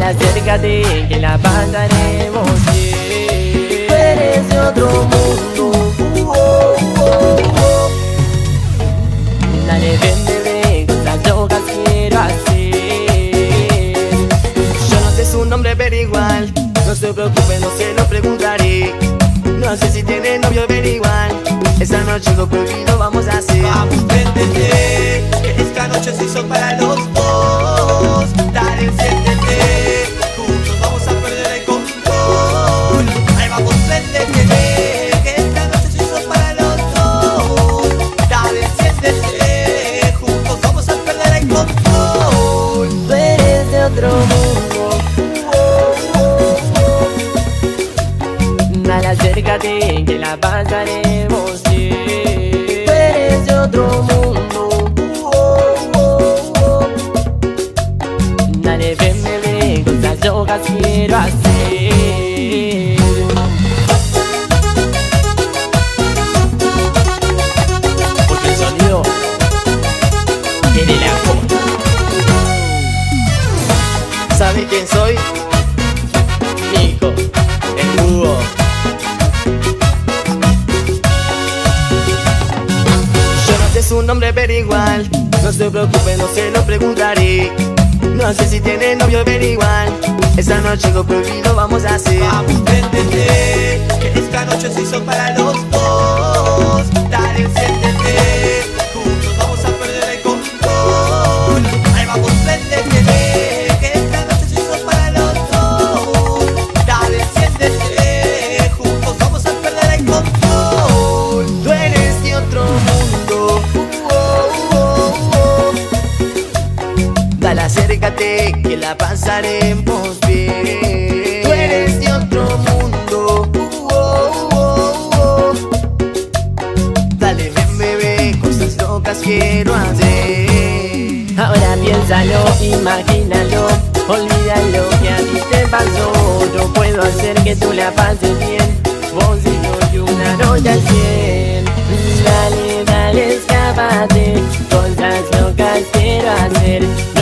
acércate que la pasaremos bien. Tú eres de otro mundo. Dale, ven bebé, cosas locas quiero hacer. Yo no sé su nombre pero igual, no se preocupe, no se lo preguntaré. No sé si tiene novio pero igual, esta noche lo prohibido vamos a hacer. Vamos, préndete, que esta noche se hizo para los dos. Dale, enciéndete, juntos vamos a perder el control. Ay, vamos, préndete, que esta noche se hizo para los dos. Dale, enciéndete, juntos vamos a perder el control. Tú eres de otro mundo. Dale, acércate que la pasaremos bien. Tú eres de otro mundo. Dale, ven bebé, cosas locas quiero hacer. Porque el sonido tiene la forma. ¿Sabe quién soy? Nico, El Búho. Yo no sé su nombre pero igual, no se preocupe, no se lo preguntaré. No sé si tiene novio pero igual, esta noche lo prohibido vamos a hacer. Vamos, préndete, que esta noche se hizo para los dos. Dale, enciéndete, juntos vamos a perder el control. Ay, vamos, préndete, que esta noche se hizo para los dos. Dale, enciéndete, juntos vamos a perder el control. Tú eres de otro mundo. Dale, acércate que la pasaremos bien. Tú eres de otro mundo. Dale, ven bebé, cosas locas quiero hacer. ahora piénsalo, imagínalo, olvídalo que a ti te pasó. Yo puedo hacer que tú la pases bien, vos y yo y una noche al 100. Dale, dale, escápate, cosas locas quiero hacer.